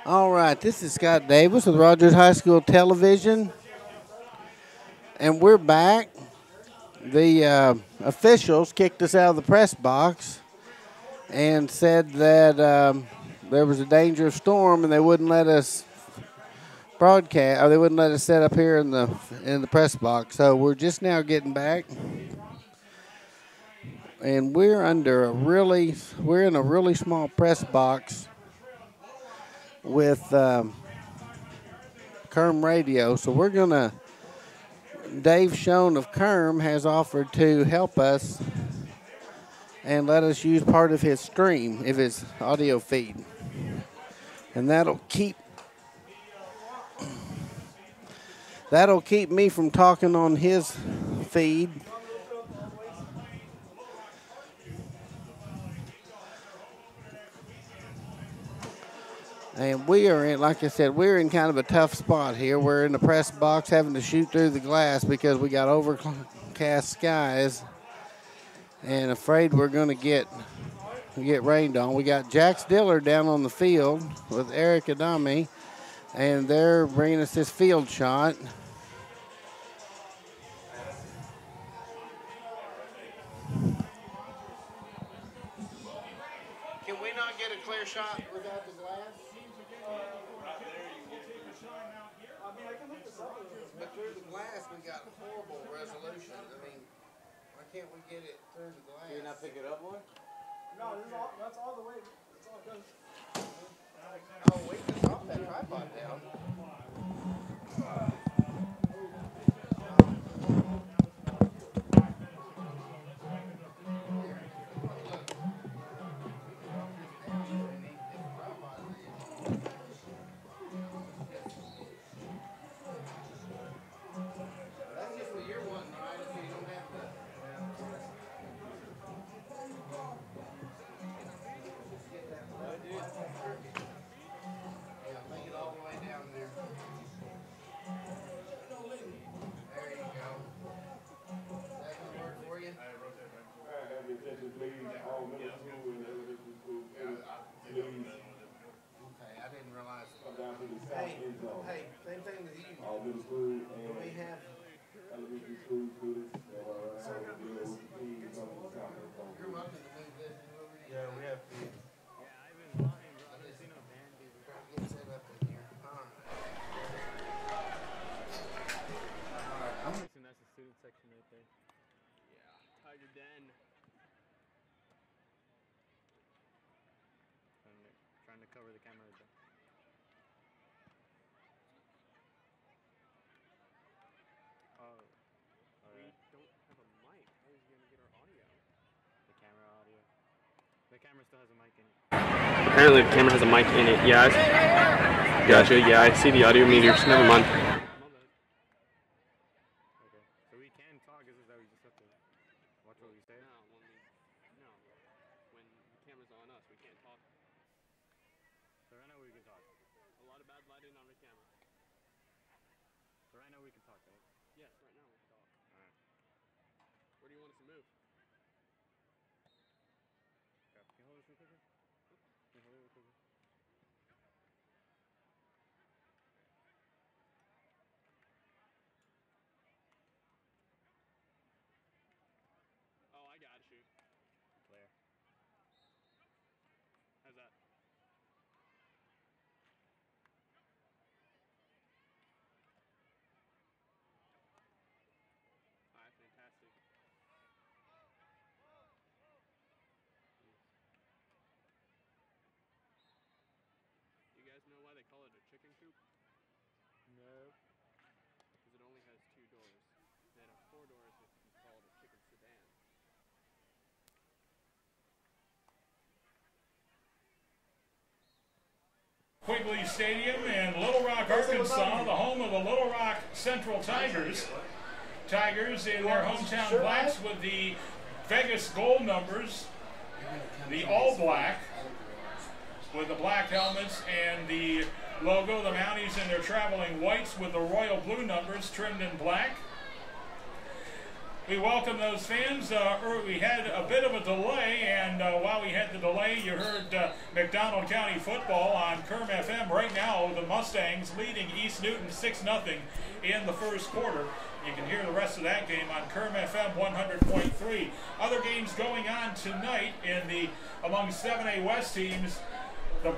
All right, this is Scott Davis with Rogers High School Television, and we're back. The officials kicked us out of the press box and said that there was a dangerous storm, and they wouldn't let us broadcast, or they wouldn't let us set up here in the press box. So we're just now getting back, and we're in a really small press box with Kerm Radio. So we're gonna. Dave Schoen of Kerm has offered to help us and let us use part of his stream, of his audio feed. And that'll keep me from talking on his feed. And we are in, like I said, we're in kind of a tough spot here. We're in the press box having to shoot through the glass because we got overcast skies and afraid we're going to get rained on. We got Jax Diller down on the field with Eric Adami, and they're bringing us this field shot. Can we not get a clear shot without the glass? But through the glass, we got horrible resolution. I mean, why can't we get it through the glass? Can you not pick it up, boy? No, that's all the way. That's all it goes. Oh, we can drop that tripod down. That's just what you're wanting, right? So you don't have to. Yeah, make it all the way down there. There you go. Is that gonna work for you? Okay, I didn't realize. Hey, same thing with you. We have. You're welcome to move this over. Yeah, we have to. Get set up in here. All right. I'm guessing that's the student section right there. Yeah, Tiger Den. Trying to cover the camera right there. Oh, we don't have a mic. How is he gonna get our audio? The camera audio. The camera still has a mic in it. Apparently the camera has a mic in it. Yeah. Gotcha. Yeah, I see the audio meters. Never mind. Okay. So we can talk. Is that we just have to watch what we say? No. When the camera's on us, we can't talk. So right now we can talk. A lot of bad lighting on the camera. So right now we can talk, right? Yes, right now we can talk. Alright. Where do you want us to move? Can you hold this real quick? Can you hold it real quick? Oh, I got you. Clear. How's that? Alright, fantastic. You guys know why they call it a chicken coop? No. Because it only has 2 doors. If it had 4 doors, it's called a chicken sedan. Quigley Stadium in Little Rock, Arkansas, the home of the Little Rock Central Tigers. Tigers in their hometown blacks with the Vegas gold numbers, the all black with the black helmets and the logo, the Mounties in their traveling whites with the royal blue numbers trimmed in black. We welcome those fans. We had a bit of a delay, and while we we had the delay, you heard McDonald County football on Kerm FM. Right now, the Mustangs leading East Newton 6-0 in the first quarter. You can hear the rest of that game on Kerm FM 100.3. Other games going on tonight among 7A West teams. The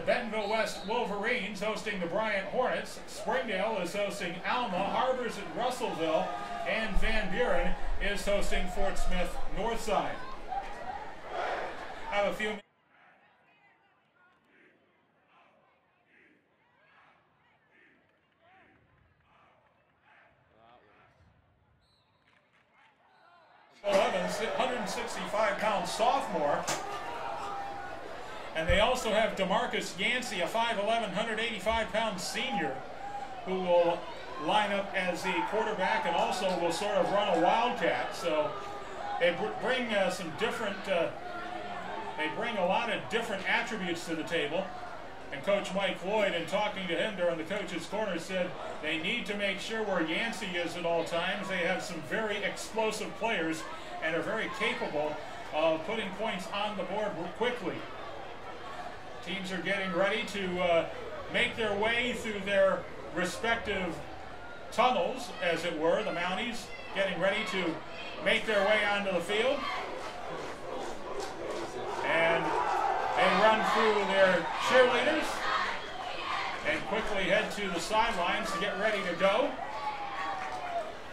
Bentonville West Wolverines hosting the Bryant Hornets. Springdale is hosting Alma. Harbors at Russellville. And Van Buren is hosting Fort Smith Northside. I have a few minutes. Evans, 165-pound sophomore. And they also have DeMarcus Yancey, a 5'11", 185-pound senior, who will line up as the quarterback and also will sort of run a wildcat. So they bring some different, they bring a lot of different attributes to the table. And Coach Mike Floyd, in talking to him during the coach's corner, said they need to make sure where Yancey is at all times. They have some very explosive players and are very capable of putting points on the board quickly. Teams are getting ready to make their way through their respective tunnels, as it were. The Mounties getting ready to make their way onto the field. And they run through their cheerleaders and quickly head to the sidelines to get ready to go.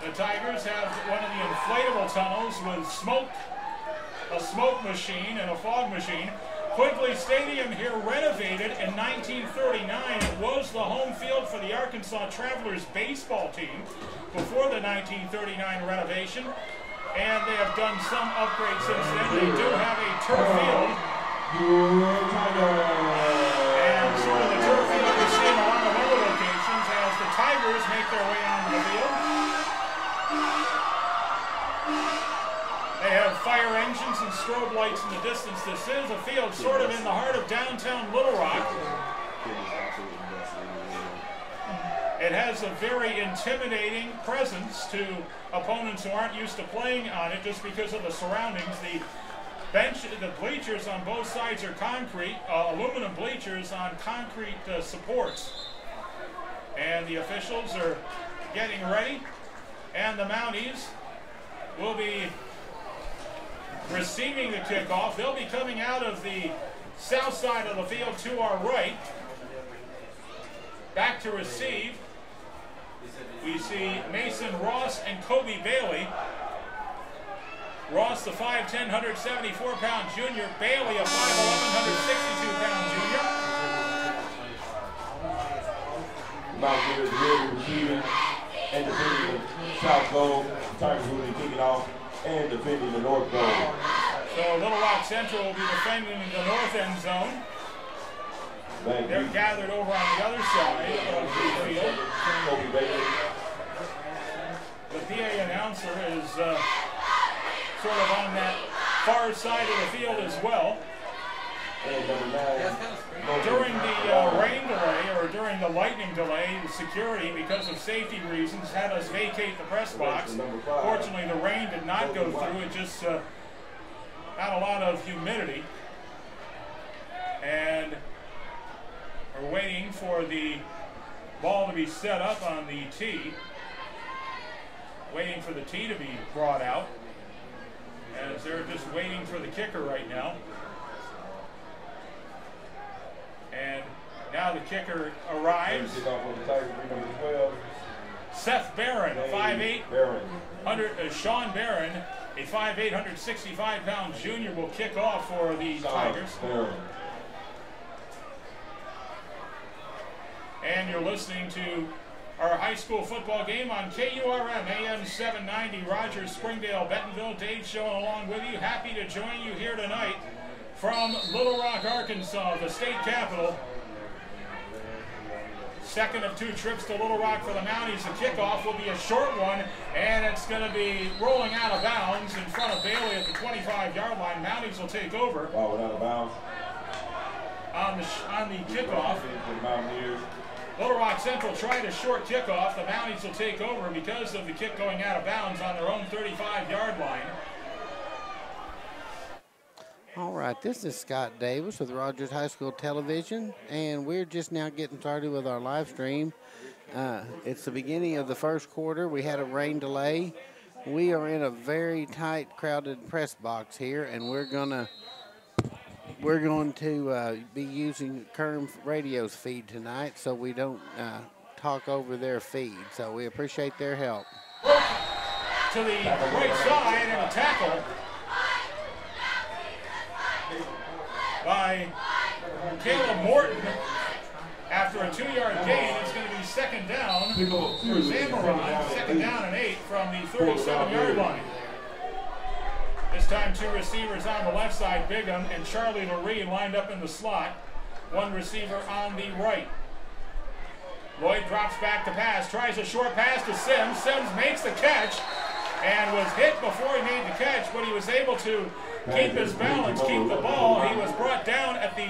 The Tigers have one of the inflatable tunnels with smoke, a smoke machine and a fog machine. Quigley Stadium here renovated in 1939. It was the home field for the Arkansas Travelers baseball team before the 1939 renovation. And they have done some upgrades since then. They do have a turf field. And sort of the turf field we see in a lot of other locations as the Tigers make their way onto the field. They have fire engines and strobe lights in the distance. This is a field sort of in the heart of downtown Little Rock. It has a very intimidating presence to opponents who aren't used to playing on it just because of the surroundings. The bleachers on both sides are concrete, aluminum bleachers on concrete supports. And the officials are getting ready, and the Mounties will be receiving the kickoff. They'll be coming out of the south side of the field to our right. Back to receive, we see Mason Ross and Kobe Bailey. Ross, the 5'10", 174-pound junior. Bailey, a 5'11", 162-pound junior. Mount Gibbs really receiving and defending the south goal. Tigers will be kicking off and defending the north goal. So Little Rock Central will be defending the north end zone. They're gathered over on the other side of the field. The PA announcer is sort of on that far side of the field as well. During the rain delay, or during the lightning delay, the security, because of safety reasons, had us vacate the press box. Fortunately, the rain did not go through. It just had a lot of humidity. And we're waiting for the ball to be set up on the tee. Waiting for the tee to be brought out, as they're just waiting for the kicker right now. And now the kicker arrives. Seth Barron, a 5'8", Sean Barron, a 5'8", 165-pound junior, will kick off for the Tigers. And you're listening to our high school football game on KURM, AM 790, Rogers, Springdale, Bentonville. Dave Showing along with you. Happy to join you here tonight from Little Rock, Arkansas, the state capital. Second of two trips to Little Rock for the Mounties. The kickoff will be a short one, and it's going to be rolling out of bounds in front of Bailey at the 25-yard line. Mounties will take over. Ball went out of bounds. On the kickoff. Little Rock Central tried a short kickoff. The Mounties will take over because of the kick going out of bounds on their own 35-yard line. All right, this is Scott Davis with Rogers High School Television, and we're just now getting started with our live stream. It's the beginning of the first quarter. We had a rain delay. We are in a very tight, crowded press box here, and we're going to be using Kerm Radio's feed tonight, so we don't talk over their feed. So we appreciate their help. To the right side and a tackle by Caleb Morton. After a 2-yard gain, it's going to be second down for Zamaron. Second down and 8 from the 37-yard line. This time 2 receivers on the left side, Bigham and Charlie Lurie lined up in the slot. 1 receiver on the right. Lloyd drops back to pass, tries a short pass to Sims. Sims makes the catch and was hit before he made the catch, but he was able to keep his balance, keep the ball. He was brought down at the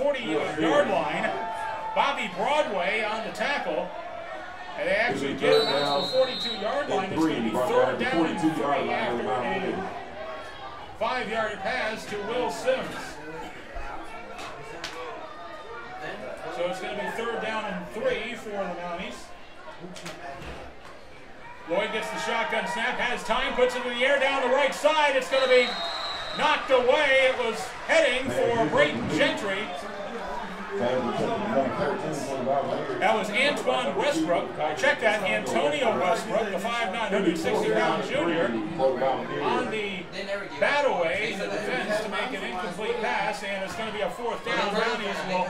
40-yard line. Bobby Broadway on the tackle. And they actually get him out to the 42-yard line. It's going to be third down and 3 after a 5-yard pass to Will Sims. So it's going to be third down and 3 for the Mounties. Lloyd gets the shotgun snap, has time, puts it in the air down the right side. It's going to be knocked away. It was heading for Brayton Gentry. That was Antoine Westbrook. Check that, Antonio Westbrook, the 5'9", 160-pound junior, on the bat away in the defense to make an incomplete pass, and it's going to be a 4th down. Mounties will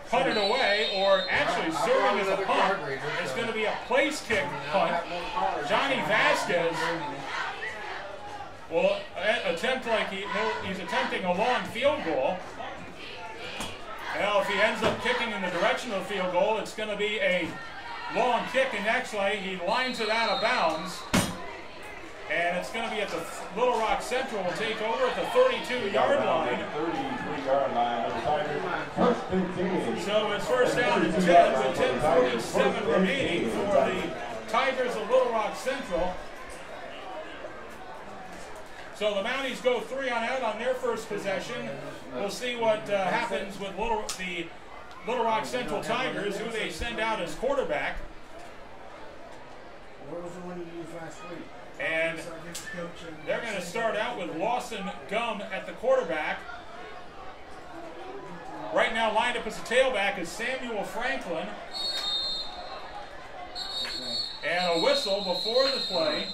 punt it away, or actually serving as a punt. It's going to be a place kick punt. Johnny Vasquez will attempt like he's attempting a long field goal. Well, if he ends up kicking in the direction of the field goal, it's going to be a long kick, and actually he lines it out of bounds. And it's going to be at the Little Rock Central. Will take over at the 32-yard line. 33-yard line. So it's first down and 10 with 10:47 remaining for the Tigers of Little Rock Central. So the Mounties go 3 on out on their first possession. We'll see what happens with the Little Rock Central Tigers, who they send out as quarterback. What was the one you used last week? And they're going to start out with Lawson Gum at the quarterback. Right now lined up as a tailback is Samuel Franklin. And a whistle before the play.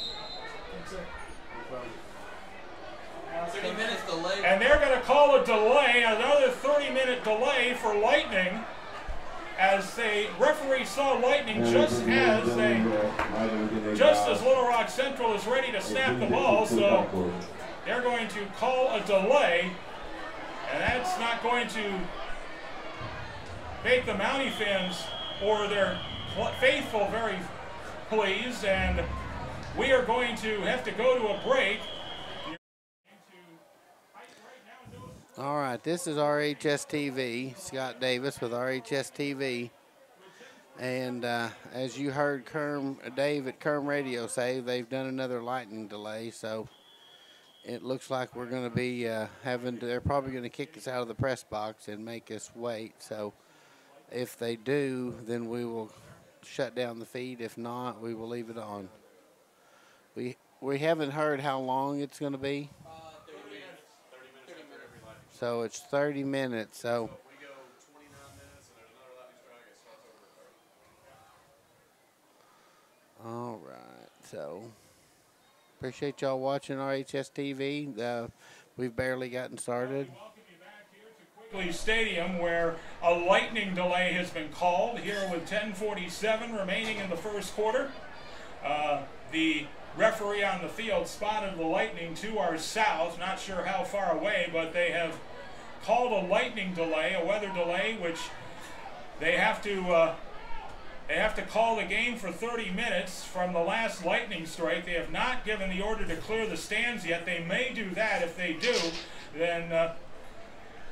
30 minutes delay. And they're going to call a delay, another 30-minute delay for Lightning, as the referee saw Lightning just as Little Rock Central is ready to snap the ball, so they're going to call a delay, and that's not going to make the Mountie fans or their faithful very pleased, and we are going to have to go to a break. All right, this is RHS TV, Scott Davis with RHS TV. And as you heard Dave at Kerm Radio say, they've done another lightning delay, so it looks like we're going to be they're probably going to kick us out of the press box and make us wait. So if they do, then we will shut down the feed. If not, we will leave it on. We haven't heard how long it's going to be. 30 minutes. 30 minutes. So it's 30 minutes. So We go 29 minutes and there's another lightning strike. It starts over. all right. So appreciate y'all watching RHS TV. We've barely gotten started. Quigley Stadium, where a lightning delay has been called here with 10:47 remaining in the first quarter. The referee on the field spotted the lightning to our south, not sure how far away, but they have called a lightning delay, a weather delay, which they have to call the game for 30 minutes from the last lightning strike. They have not given the order to clear the stands yet. They may do that. If they do, then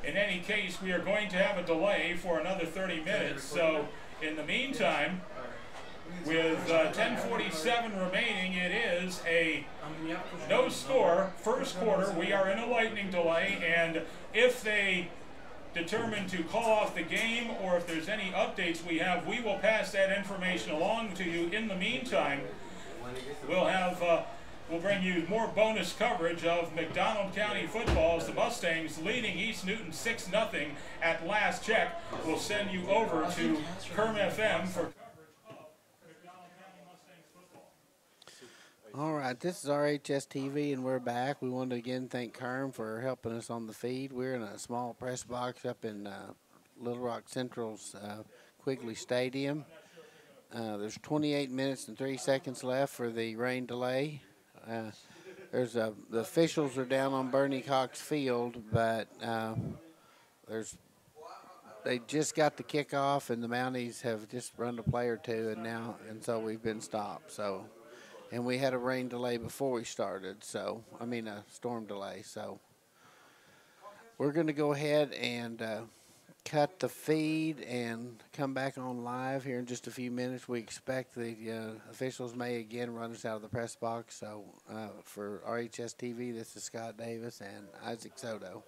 in any case, we are going to have a delay for another 30 minutes. So in the meantime, With 10:47 remaining, it is a no score first quarter. We are in a lightning delay, and if they determine to call off the game or if there's any updates we have, we will pass that information along to you. In the meantime, we'll bring you more bonus coverage of McDonald County football as the Mustangs leading East Newton 6-0 at last check. We'll send you over to Kerm FM for All right, this is RHS TV, and we're back. We want to again thank Kerm for helping us on the feed. We're in a small press box up in Little Rock Central's Quigley Stadium. There's 28 minutes and 3 seconds left for the rain delay. The officials are down on Bernie Cox Field, but they just got the kickoff, and the Mounties have just run a play or two, and so we've been stopped. So. And we had a rain delay before we started, a storm delay. So we're going to go ahead and cut the feed and come back on live here in just a few minutes. We expect the officials may again run us out of the press box. So for RHS TV, this is Scott Davis and Isaac Soto.